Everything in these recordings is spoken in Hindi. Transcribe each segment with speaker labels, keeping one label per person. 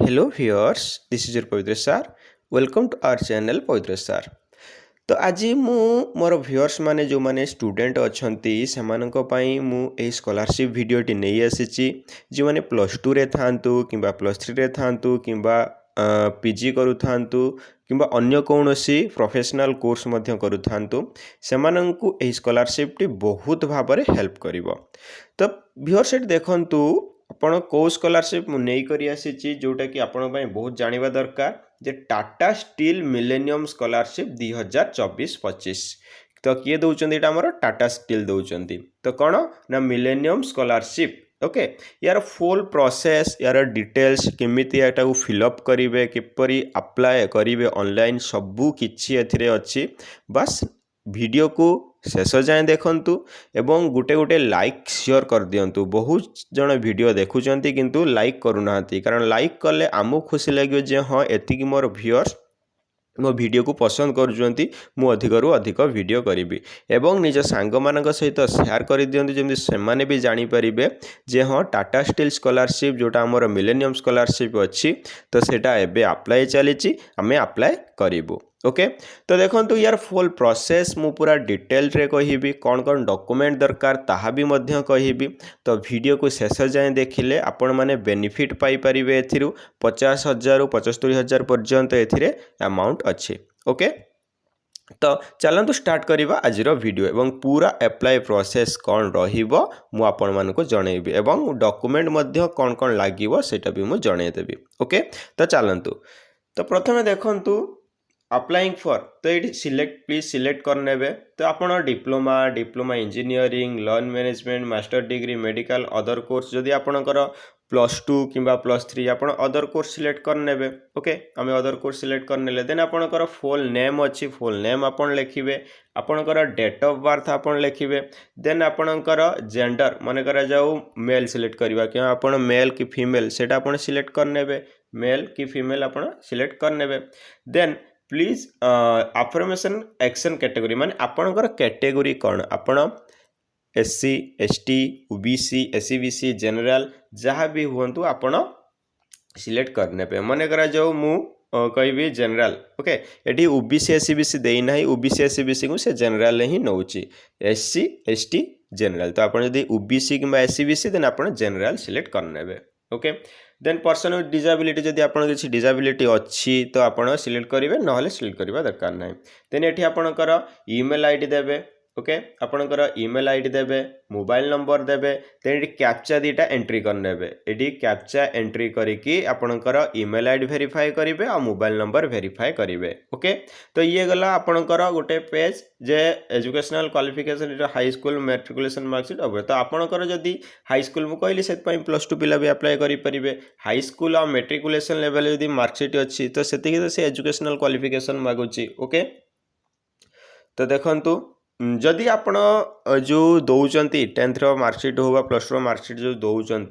Speaker 1: Hello viewers, this is your Pavitra sir. Welcome to our channel Pavitra sir. तो आज मु मोर व्यूअर्स माने जो माने स्टूडेंट अछंती सेमाननको पई मु ए स्कॉलरशिप वीडियोटी नै आसीची जो माने +2 रे थांतु किंबा +3 रे थांतु किंबा पीजी करू थांतु किंबा अन्य कौनसी प्रोफेशनल कोर्स मध्य करू थांतु सेमाननको ए स्कॉलरशिप टी बहुत भाबरे हेल्प करिवो। तो व्यूअर्स एट देखंतु आपण को स्कॉलरशिप मु नै करी आसीची जोटा कि आपण पई बहुत जानिबा दरकार जे टाटा स्टील मिलेनियम स्कॉलरशिप 2024-25 तो किए दौरान यहाँ आमर टाटा स्टील दौरान तो कौन ना मिलेनियम स्कॉलरशिप ओके यार फुल प्रोसेस यार डिटेल्स केमिति एटा फिलअप करेंगे किपरि अप्लाई करेंगे ऑनलाइन सबू किछि एथिरे अछि बस वीडियो को शेष जाए देखंतु एवं गोटे गोटे लाइक शेयर कर दियंतु। बहुत जन वीडियो देखुचंती किंतु लाइक करूनाहांती कारण लाइक कले आमु खुशी लगे जे हाँ एतिकी मोर व्यूअर्स मो वीडियो को पसंद करुचंती मु अधिकरू अधिक वीडियो करी एवं निज सांग मानक सहित शेयर कर दियंतु जेमति सेमाने भी जानि परिबे जे हाँ टाटा स्टील स्कॉलरशिप जोटा हमर मिलेनियम स्कॉलरशिप अच्छी तो सेटा एबे अप्लाई चलीची आमे अप्लाई करिवु। ओके तो देखंतु यार फुल प्रोसेस मु पूरा डिटेल रे कहिबी कौन कौन डॉक्यूमेंट दरकार ताहा भी मध्य कहिबी तो वीडियो को शेष जाए देखिले आपण माने बेनिफिट पाई परिबे एथिरु 50,000 रु 75,000 पर्यंत एथिरे अमाउंट अच्छी। ओके तो चलतु स्टार्ट करवा आज वीडियो एवं पूरा अप्लाई प्रोसेस कौन रहिबो मु आपण मानको जणैबी एवं डॉक्यूमेंट मध्य कौन कौन लागिवो सेटा भी मु जणैदेबी। ओके तो चलतु तो प्रथमे देखंतु अप्लाइंग फॉर तो ये सिलेक्ट प्लीज सिलेक्ट करने तो आप diploma engineering learn management master degree medical other course जदि आपणकर +2 किंबा +3 आप अदर कोर्स सिलेक्ट करने ओके आम अदर कोर्स सिलेक्ट करने देन आपणकर फुल नेम अच्छी फुल नेम आपन लिखिबे आपणकर डेट ऑफ बर्थ आपन लिखिबे देन आपणकर जेंडर मन करा जाऊ मेल सिलेक्ट करवा कि आपन मेल कि फीमेल सेटा आपन सिलेक्ट करने मेल कि फीमेल आपन सिलेक्ट करने then please affirmation action category माने आपणकर कैटेगरी कौन आपन SC ST OBC SCBC general जहाँ भी हुंतु आपण सिलेक्ट करने पे मन करा जाऊ मु कहि जनरल ओके एटी OBC SCBC देई नाही OBC SCBC को से जनरल ही नउची SC ST जनरल तो आपण यदि OBC किंबा SCBC देन आपण जनरल सिलेक्ट करने okay then person with disability जदि आपन किसी डिजाबिलिटी अच्छी तो आपन सिलेक्ट करेंगे ना सिलेक्ट करवा दरकार ना देन ये आपणकर ईमेल आईडी देवे ओके आपणकर ईमेल आईडी देवे मोबाइल नंबर देवे देन ये कैप्चा दीटा एंट्री करने ये कैप्चा एंट्री करके आपणकर ईमेल आईडी वेरीफाई करेंगे और मोबाइल नंबर वेरीफाई करेंगे। ओके तो ये गला आपणकर गोटे पेज जे educational qualification high school matriculation marksheet अब तो आपणकर जदि हाई स्कूल मु कहली से +2 पिला भी अप्लाई करेंगे हाई स्कूल और मैट्रिकुलेशन लेवल यदि मार्कशीट अच्छी तो से एजुकेशनल क्वालिफिकेशन मागुची। ओके तो देखंतु जदि आपण जो दौरान 10th मार्कशीट हो +2 मार्कशीट जो दौरान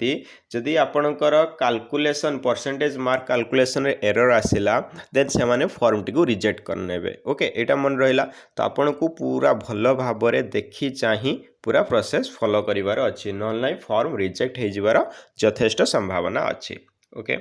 Speaker 1: जदि आपणकर calculation percentage mark calculation error आसिला देन से माने फॉर्म टी को रिजेक्ट करने ओके एटा मन रहिला तो आपन को पूरा भल भाव में देखी चाही पूरा प्रोसेस फॉलो करिवार अछि नॉन फॉर्म रिजेक्ट हो जिवार यथेष्ट संभावना अच्छी। ओके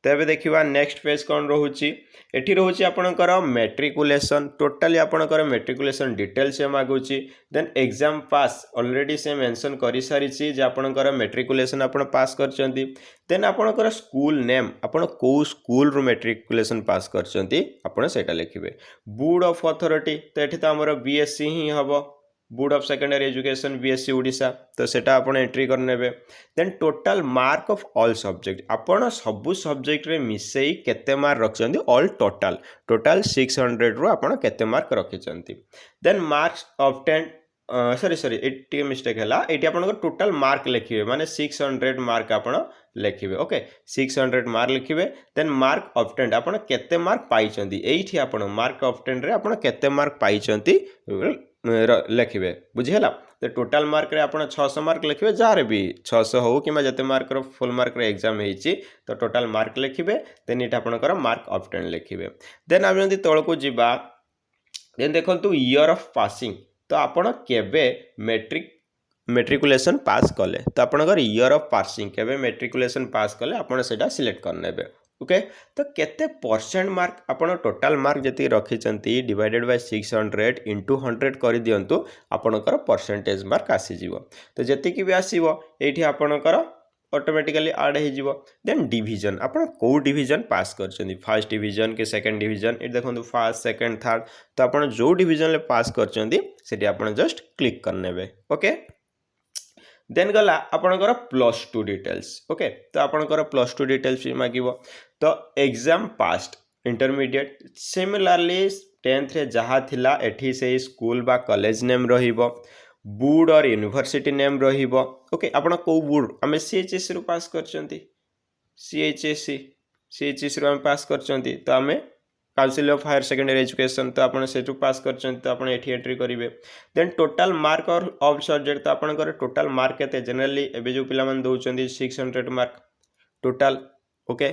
Speaker 1: तो ये देखा नेक्स्ट पेज कौन रोचे एटी रोचे आपणकर मैट्रिकुलेशन टोटाली आपणकर मैट्रिकुलेशन डिटेल से मागुची देन एग्जाम पास ऑलरेडी से मेंशन कर सारी जे आपणकर मैट्रिकुलेशन आपण पास करचंती देन आपणकर स्कूल नेम आपण को स्कूल रू मैट्रिकुलेशन पास करचंती आपण सेटा लिखिबे बोर्ड ऑफ अथॉरिटी तो एठी तो हमर BSc ही हबो board of secondary education BSc Odisha तो सेटा आपण एंट्री करने then total mark of all subject आपण सबु सब्जेक्ट रे मिसई केते मार्क रखचंती ऑल टोटल 600 रु आपण केते मार्क रखिचंती देन मार्क्स ऑब्टेन्ड सॉरी एटी मिस्टेक है ये आप टोटल मार्क लिखिए माने 600 मार्क आप लिखिए। ओके 600 मार्क लिखिए देन मार्क ऑब्टेन्ड आप केते मार्क पाइचंती एठी आप मार्क ऑब्टेन्ड रे आप केते मार्क पाइचंती लिखिए बुझीगला तो टोटल मार्क रे आप 600 मार्क लिखिए जार भी 600 हो कि जते मार्क फुल मार्क रे एग्जाम होईची तो टोटल मार्क लिखिए देन ये आपणकर मार्क ऑब्टेन्ड लिखिए देन आप जदि तळ को जिबा देन देखंतु ईयर ऑफ पासिंग तो आपण केबे मैट्रिकुलेशन पास कले तो आपणकर ईयर ऑफ पासिंग केबे मैट्रिकुलेशन पास कले आपण सेटा सिलेक्ट करनेबे। ओके तो केते परसेंट मार्क आपण टोटल मार्क जति रखिचंती डिवाइडेड बाय 600 इंटू 100 कर दियंतु आपणकर परसेंटेज मार्क आसीजिवो तो जति कि भी आसीबो एठी आपणकर ऑटोमेटिकली ऐड हो जिवो देन डिवीजन आपण को डिवीजन पास करछंती फर्स्ट डिवीजन के सेकंड डिवीजन ए देखंतु फर्स्ट सेकंड थर्ड तो आपण जो डिवीजन ले पास करछंती सेठी आपण जस्ट क्लिक करनेबे ओके देन गला आपणकर +2 डिटेल्स ओके तो आपणकर +2 डिटेल्स भी मागिबो तो exam past intermediate similarly 10th रे जहा थिला एठी से स्कूल बा कॉलेज नेम रहिबो बोर्ड और यूनिवर्सिटी नेम रहिबो ओके आपण को बोर्ड हमें सीएचएससी रु पास करचंती सीएचएससी रु हम पास करचंती तो हमें council of higher secondary education तो आपण सेटू पास करचंती तो आपण एठी एंट्री करिवे देन टोटल मार्क और ऑफ सब्जेक्ट तो आपणकर टोटल मार्क केते जनरली एबे जो पिला मन दउचंती 600 मार्क टोटल ओके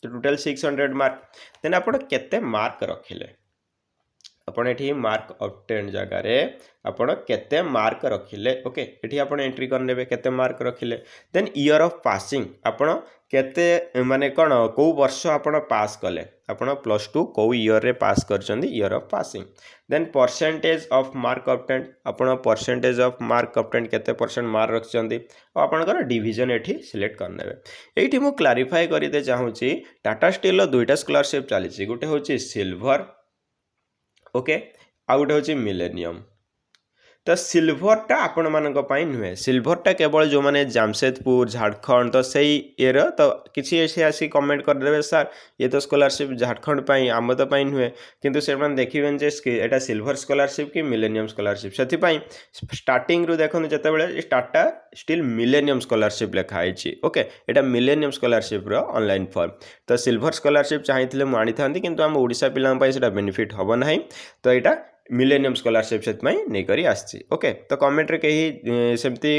Speaker 1: तो टोटल 600 मार्क देन आपण केते मार्क रखिले आपण एठी मार्क ऑब्टेन जगह रे आपण केते मार्क रखिले ओके एठी आपण एंट्री करनेबे केते मार्क रखिले देन ईयर ऑफ पासिंग आपण केते माने कोन को वर्ष आपण पास कले आपण +2 को ईयर रे पास करचंदी year of passing then percentage of mark obtain आपण परसेंटेज ऑफ मार्क ऑब्टेन केते परसेंट मार्क रखचंदी आपणकर डिवीजन एठी सिलेक्ट करनेबे एठी मु क्लैरिफाई करिते चाहूची टाटा स्टील रो दुईटा स्कॉलरशिप चलीची गुटे होची सिल्वर ओके आ गोटे हूँ मिलेनियम तो सिल्वरटा आपण मानक पई नुहे सिल्वरटा केवल जो माने जामशेदपुर झारखंड तो सही ये तो किसी ऐसे आसी कमेंट कर देबे सर ये तो स्कॉलरशिप झारखंड पई आम तो पई नुहे किंतु से माने देखिबेन जे एटा सिल्वर स्कॉलरशिप कि मिलेनियम स्कॉलरशिप सेति पई स्टार्टिंग रु देखन जते बेले टाटा स्टील मिलेनियम स्कॉलरशिप लिखा आइछि ओके एटा मिलेनियम स्कॉलरशिप रो ऑनलाइन फॉर्म तो सिल्वर स्कॉलरशिप चाहिथिले मु आनी थांती किंतु हम ओडिसा पिलां पई सेटा बेनिफिट हबो नाही तो एटा मिलेनियम स्कॉलरशिप से नहीं करी आसी ओके तो कमेंट रे कहीं सेमती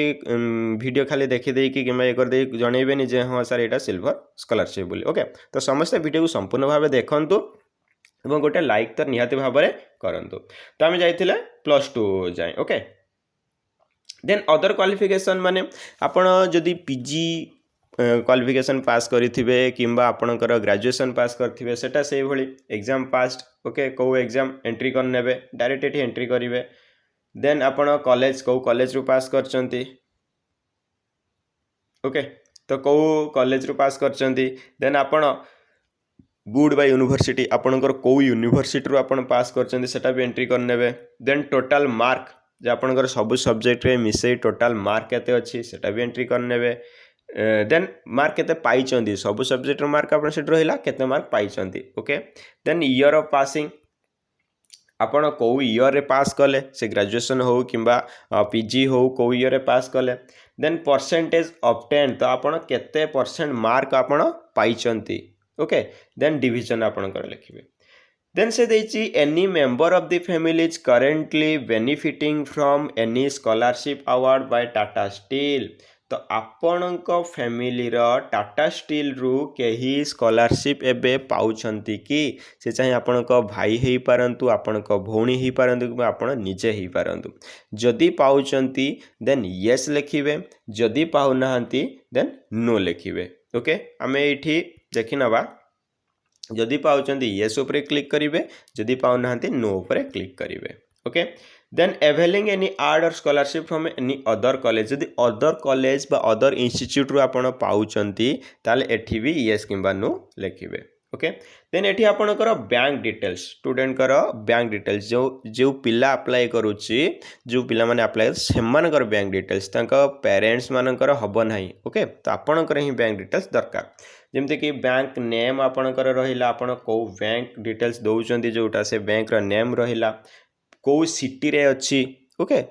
Speaker 1: वीडियो खाली देखी कि ये कर दे जनइबेनी जे हाँ सर यहाँ सिल्वर स्कॉलरशिप बोली ओके तो समस्त वीडियो को संपूर्ण भाव देखु और गोटे लाइक तो निहाती भाव में करंतु तो आम जाइए +2 जाए ओके देन अदर क्वालिफिकेशन माने आपण जदि पीजी क्वालिफिकेशन पास करिथिबे किंबा आपणकर ग्रेजुएशन पास करथिबे सेटा सेही भली एग्जाम पास ओके को एग्जाम एंट्री कर नेबे डायरेक्ट एठी एंट्री करिवे देन आपण कॉलेज को कॉलेज रु पास करचंती ओके तो को कॉलेज रु पास करचंती देन आपण बोर्ड बाय यूनिवर्सिटी आपणकर को यूनिवर्सिटी रु आपण पास करचंती सेटा भी एंट्री कर नेबे देन टोटल मार्क जे आपणकर सब सब्जेक्ट रे मिसई टोटल मार्क केते अछि सेटा भी एंट्री कर नेबे देन मार्क केते पाइचंती सब सब्जेक्ट रो मार्क आपण सेट रहिला केते मार्क पाइचंती okay then year of passing आपण को ईयर रे पास कले से ग्रेजुएशन हो किंबा पीजी हो को ईयर रे पास कले देन परसेंटेज ऑब्टेन तो आपण केते परसेंट मार्क आपण पाइचंती ओके देन डिवीजन आपण कर लिखिबे देन से देछि any member of the family is currently benefiting from any scholarship award by Tata Steel तो आपणक फैमिली रो टाटा स्टील रु केही स्कॉलरशिप एबे पाउछंती कि से चाहे आपणक भाई हेई पारंतु आपणक भौणी हेई पारंतु कि आपण निजे हेई पारंतु जदि पाउछंती देन यस लिखिबे जदि पाउ नाहंती देन नो लिखिबे ओके आमे एठी देखि नबा जदि पाउछंती यस ऊपर क्लिक करिवे जदि पाउ नाहंती नो ऊपर क्लिक करिवे ओके देन एवेलिंग एनी आर्ड और scholarship from any other college जदि अदर कॉलेज बा अदर इंस्टीट्यूट रु आपण पाउछंती ताले एठी भी यस किंबा नो लिखिबे ओके देन एठी आपणकर बैंक डिटेल्स स्टूडेंट कर बैंक डिटेल्स जो जो पिला अप्लाई करूची जो पिला माने अप्लाई सेमानकर बैंक डिटेल्स तांका पेरेंट्स मानकर हबो नाही ओके तो आपणकर ही बैंक डिटेल्स दरकार जमते कि बैंक नेम आपणकर रहिला आपण को बैंक डिटेल्स दउचंती जोटा से बैंक रो नेम रहिला को सिटी रे अच्छी ओके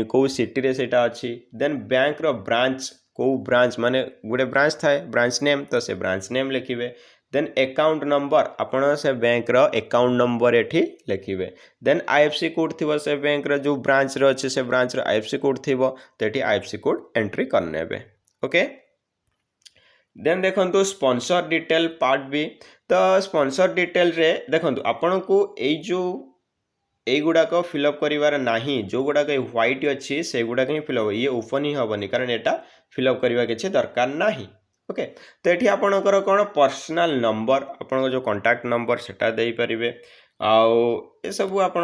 Speaker 1: को सिटी रे सेटा अच्छी देन बैंक रो ब्रांच को ब्रांच माने गोटे ब्रांच थाए ब्रांच नेम तो से ब्रांच नेम लिखिबे देन अकाउंट नंबर आपण से बैंक रो अकाउंट नंबर एठी लिखिबे देन आईएफसी कोड थिबो से बैंक रो जो ब्रांच रो अच्छे से ब्रांच रो आईएफसी कोड थिबो तो एठी आईएफसी कोड एंट्री करनेबे ओके देन देखंतु स्पॉन्सर डिटेल पार्ट बी तो स्पॉन्सर डिटेल रे देखंतु आपण को ए जो ए गुड़ाक फिलअप करिवार नाही जो गुड़ाक व्हाइट अच्छी से गुड़ाक ही फिलअप ये ओपन ही हेनी कारण एटा फिलअप करवा किसी दरकार नाही ओके तो ये आपणकर कौन पर्सनाल नंबर आपण जो कॉन्टैक्ट नंबर सेटा दे पारिबे आउ ये सब आपण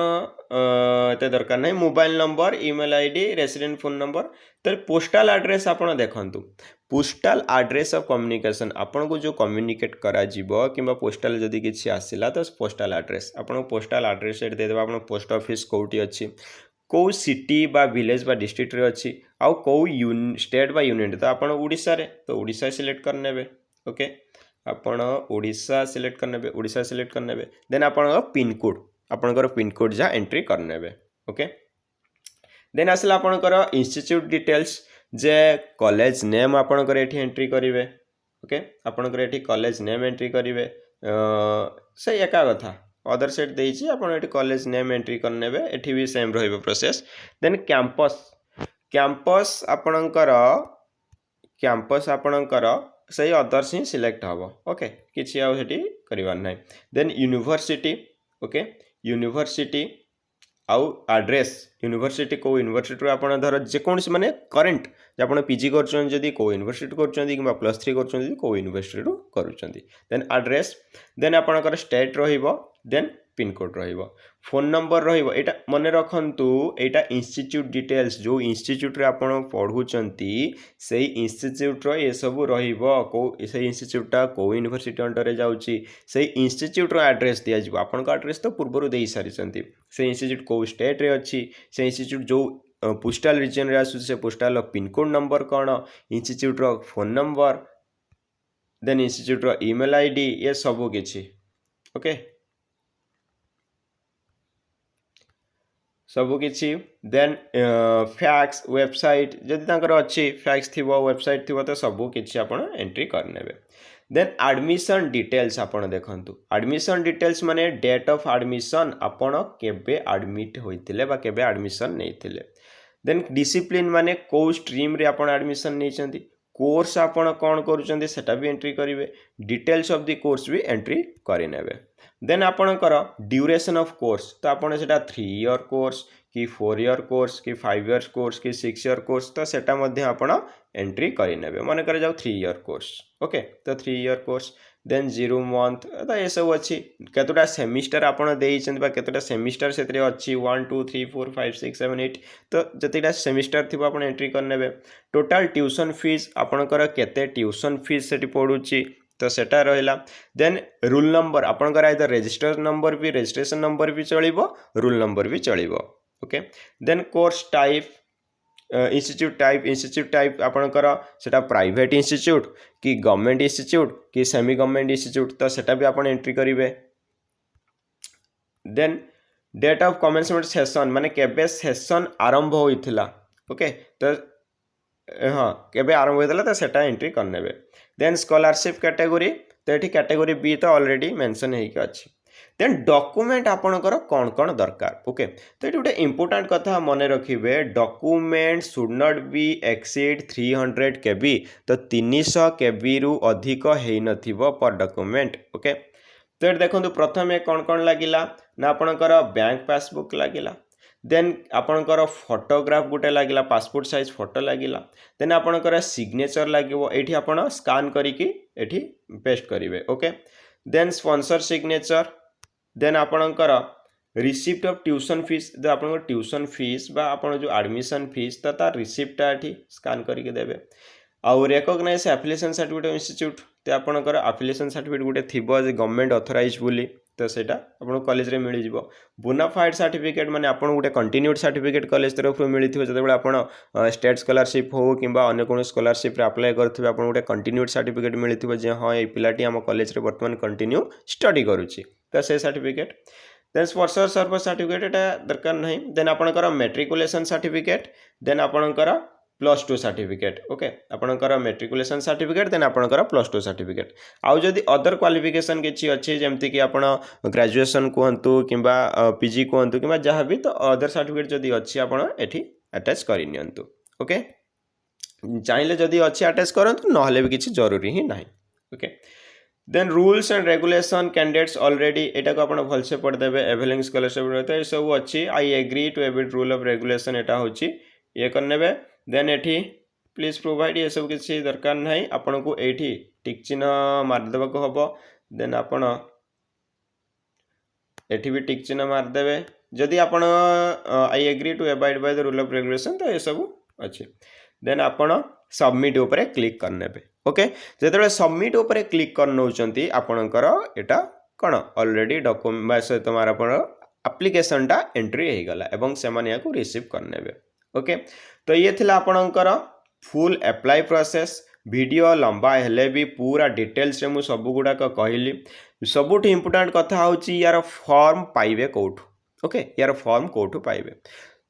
Speaker 1: एते दरकार नहीं mobile number email ID resident phone number तो पोस्टल एड्रेस आपण देखंतु पोस्टल एड्रेस ऑफ कम्युनिकेशन आपण को जो कम्युनिकेट करा जीवो किंबा पोस्टल जदी किछि आसिला तो पोस्टल एड्रेस आपण पोस्टल एड्रेस दे देबा आपण पोस्ट ऑफिस कोठी अछि कौ सिटी बा विलेज बा डिस्ट्रिक्ट रे अछि आउ कौ स्टेट बा यूनिट तो आपण ओडिसा रे तो ओडिसा सिलेक्ट करनेबे ओके आपण ओडिसा सिलेक्ट करनेबे ओडिसा सिलेक्ट करनेबे देन आपण पिन कोड आपणकर पिन कोड जा एंट्री करनेबे ओके देन आसला आपणकर इंस्टीट्यूट डिटेल्स जे कॉलेज नेम आपणकर एठी एंट्री करिवे ओके आपणकर एठी कॉलेज नेम एंट्री करिवे से एका कथा अदर सेट देइछि आपण एठी कॉलेज नेम एंट्री करनेबे एठी भी सेम रहइबो प्रोसेस देन कैंपस आपणकर सही अदर्स ही सिलेक्ट हबो ओके किछि आ हेठी करिवार नै देन यूनिवर्सिटी ओके यूनिवर्सिटी आउ एड्रेस यूनिवर्सिटी को यूनिवर्सिटी आपण धर जेकोसी माने करेंट जे आपण पीजी करछन जदी को यूनिवर्सिटी करछन किबा +3 करछन जदी को यूनिवर्सिटी करछन देन एड्रेस देन आपणकर स्टेट रहिबो देन पिन कोड रहिबो फोन नंबर रहिबो एटा मने रखंतु एटा इंस्टीट्यूट डिटेल्स जो इंस्टीट्यूट रे आपण पढुचंती सेही इंस्टीट्यूट रो ए सब रहिबो को सेही इंस्टीट्यूटटा को यूनिवर्सिटी अंडर रे जाउची सेही इंस्टीट्यूट रो एड्रेस दिया जिवो आपण का एड्रेस तो पूर्व रो देई सारिचंती से इंस्टीट्यूट को स्टेट रे अछि से इंस्टीट्यूट जो पोस्टल रीजन रे आसु से पोस्टल पिन कोड नंबर कोन इंस्टीट्यूट रो फोन नंबर देन इंस्टीट्यूट रो ईमेल आईडी ये सब किछि ओके सब किछि देन फैक्स वेबसाइट जदि तांकर अछि फैक्स थिबो वेबसाइट थिबो तो सब किछि आपण एंट्री करनेबे देन एडमिशन डिटेल्स आपण देखंतु एडमिशन डिटेल्स माने डेट ऑफ एडमिशन आपण केबे एडमिट होइतिले बा केबे एडमिशन नेइतिले देन डिसिप्लिन माने को स्ट्रीम रे आपण एडमिशन नेइचंती कोर्स आपण कोन करूचंती सेटा भी एंट्री करिवे डिटेल्स ऑफ द कोर्स भी एंट्री करिनेबे देन आपणकर ड्यूरेशन ऑफ कोर्स तो आपण सेटा 3 ईयर कोर्स कि 4 ईयर कोर्स कि 5 ईयर्स कोर्स कि 6 ईयर कोर्स तो सेटा मध्ये आपण एंट्री करिनेबे मन करे जाऊ 3 ईयर कोर्स ओके तो 3 ईयर कोर्स देन 0 मंथ तो ये सब अच्छी केतोटा सेमिस्टर आपण देइछन बा केतोटा सेमिस्टर सेतरे अच्छी 1 2 3 4 5 6 7 8 तो जतिटा सेमिस्टर थिबो आपण एंट्री करनेबे टोटल ट्यूशन फीस आपणकर केते ट्यूशन फीस सेठी पडुची तो सेटा रहिला देन रूल नंबर आपणकर आइदर रजिस्टर नंबर भी रजिस्ट्रेशन नंबर भी चलिबो रूल नंबर भी चलिबो okay then course type institute type आपणकर सेटा प्राइवेट इंस्टीट्यूट कि गवर्नमेंट इंस्टीट्यूट कि सेमी गवर्नमेंट इंस्टीट्यूट तो सेटा भी आपण एंट्री करिवे then date of commencement session माने केबे सेशन आरंभ होइथिला ओके तो हाँ केबे आरंभ होइथिला तो सेटा एंट्री करनेबे देन स्कॉलरशिप कैटेगरी तो ये कैटेगरी बी तो ऑलरेडी मेंशन होइके अछि देन डॉक्यूमेंट आपणकर कौन कौन दरकार ओके तो ये गोटे इंपोर्टेंट कथा मन रखिए document should not be exceed 300 केबी तो 300 केबी रु अधिक है नथिबो पर डॉक्यूमेंट ओके तो ये देखो प्रथम कौन कौन लगिला ना आपणकर बैंक पासबुक लगिला देन आपणकर फोटोग्राफ गोटे लगिला पासपोर्ट साइज फोटो लगिला देन आपणकर सिग्नेचर लागिवो एठी आपण स्कैन करिकि एठी पेस्ट करिवे okay then sponsor signature then आपणकर रिसिप्ट ऑफ ट्यूशन फीस जो आपन ट्यूशन फीस बा आपन जो एडमिशन फीस ता रिसिप्टा एठी स्कैन करिकि देबे आउ रिकॉग्नाइज एफिलिएशन सर्टिफिकेट इंस्टीट्यूट ते आपणकर एफिलिएशन सर्टिफिकेट गोटे थिबो जे गवर्नमेंट ऑथराइज बोली तो सेटा आपन कॉलेज रे मिली जिवो बोनाफाइड सर्टिफिकेट माने आपन गोटे कंटिन्यूड सर्टिफिकेट कॉलेज तरफ मिली थिबो जते आपन स्टेट स्कॉलरशिप हो किंबा अन्य कोन स्कॉलरशिप रे अप्लाई करथिबे आपन गोटे कंटिन्यूड सर्टिफिकेट मिली थिबो जे हां ए पिलाटी हम कॉलेज रे वर्तमान कंटिन्यू स्टडी करूची तो से certificate then sponsor service certificate एटा दरकार नहीं देन आपनकर मैट्रिकुलेशन सर्टिफिकेट देन आपनकर +2 सर्टिफिकेट ओके आपनकर मैट्रिकुलेशन सर्टिफिकेट देन आपनकर +2 सर्टिफिकेट आउ जदि अदर क्वालिफिकेशन किछि अछि जेमति कि आपण ग्रेजुएशन कोहंतु किंबा पीजी कोहंतु किंबा जहाँ भी तो अदर सर्टिफिकेट जदि अछि आपण एठी अटैच करि नियंतु ओके चाहिले जदि अछि अटैच करंतु नहले भी किछि जरूरी ही नाही okay then rules and regulation candidates already एटा को आपण भलसे पढ़ देबे एवेलिंग स्कॉलरशिप रहते ए सब अछि I agree to every rule of regulation एटा होछि ये करनेबे देन एठी प्लीज प्रोवाइड ये सब किसी दरकार नहीं आपन को एठी टिक चिन्ह मारदेवा को हबो देन आपन एठी भी टिक चिन्ह मारदेवे जदि आपन I agree to abide by the rule of regulation तो ये सब अच्छे देन आपन सबमिट ऊपर क्लिक करनेबे ओके जेतेबेले सबमिट ऊपर क्लिक कर नउचंती आपनकर एटा कौन ऑलरेडी डॉक्यूमेंट सहित तुम्हारा एप्लिकेशनटा एंट्री हो गला एवं से माने याकू रिसीव करनेबे ओके तो ये थिला आपनकर फुल अप्लाई प्रोसेस वीडियो लंबा हेले भी पूरा डिटेल्स रे मु सब गुडा को कहली सबुठ इंपोर्टेंट कथा होची यार फॉर्म पाइबे कोठु ओके यार फॉर्म कोठु पाइबे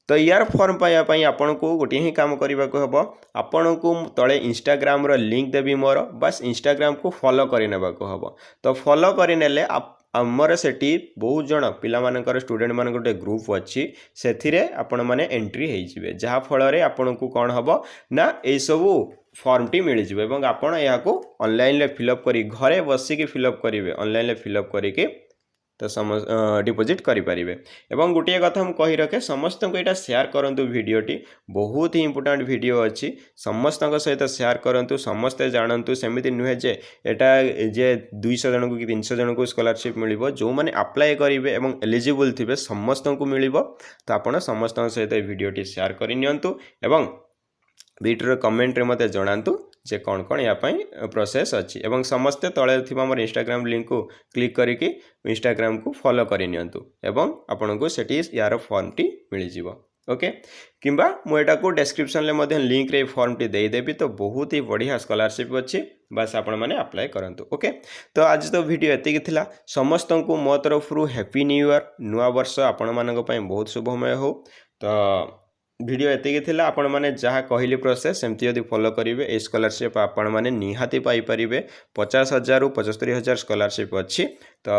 Speaker 1: तो यार फॉर्म पाइबा आपन को गोटे ही काम करने को हम आपन को तले इंस्टाग्राम रो लिंक देवी मोर बस इंस्टाग्राम को फॉलो करने को हम तो फॉलो करने आमर सेठी बहुत जन पिलामानकर स्टूडेंट मान गोटे ग्रुप अच्छी से आपण मैंने एंट्री हो जहाँ फल आपन को कौन हम ना ये सबू फॉर्म टी मिल जाए आपड़ यहाँ ऑनलाइन फिलअप कर घरे बसिक फिलअप करेंगे ऑनलाइन फिलअप करके तो डिपोजिट करें एवं गोटे कथा हम कही रखे समस्त को यहाँ शेयर करूँ वीडियोटी बहुत ही इंपोर्टेंट वीडियो अच्छी समस्त सहित शेयर करूँ समस्ते जानतु सेमती नुहे जे एटा जे 200 जन को कि 300 जन को स्कॉलरशिप मिल जो मैंने अप्लाई करेंगे और एलिजिबल थे समस्त को मिल तो आप समस्त सहित वीडियोटी शेयर करनियंतु एवं वीडियो कमेंट रे मते जणांतु जे कौन कौन या प्रोसेस अच्छी एवं समस्ते तले थिबा मोर इंस्टाग्राम लिंक को क्लिक करिके इंस्टाग्राम को फॉलो करनियंतु एवं आपन को सेटी यार फॉर्म टी मिल जिवो ओके किंबा मुझा को डिस्क्रिप्शन ले मध्य लिंक रे फॉर्म टी दे देबी तो बहुत ही बढ़िया स्कॉलरशिप अच्छी बस आपण मैंने अप्लाई करंतु ओके तो आज तो वीडियो एति थिला समस्त को मो तरफ हैप्पी न्यू ईयर नुआ वर्ष आपण मानक पई बहुत शुभमय हो तो वीडियो एतिक थिला आपण माने जहाँ कहली प्रोसेस सेमती यदि फॉलो करेंगे ए स्कॉलरशिप आपण माने निहाती पाई परिबे 50,000 ରୁ 75,000 स्कॉलरशिप अच्छी तो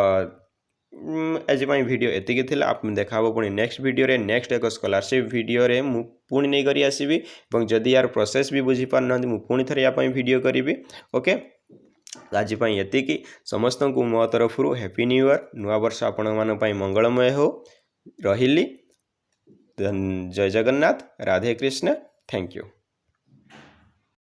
Speaker 1: आज वीडियो एतिक थिला आप देखा पुणी नेक्स्ट वीडियो रे नेक्स्ट एक स्कॉलरशिप वीडियो रे मु पुणी नहीं करी आसीबी और जदि यार प्रोसेस भी बुझी पार न पुणी थरे या वीडियो करी ओके आज एतिक समस्त को मो तरफ हैप्पी न्यू ईयर नुआ वर्ष आपण मान मंगलमय हो रही जय जगन्नाथ राधे कृष्ण थैंक यू।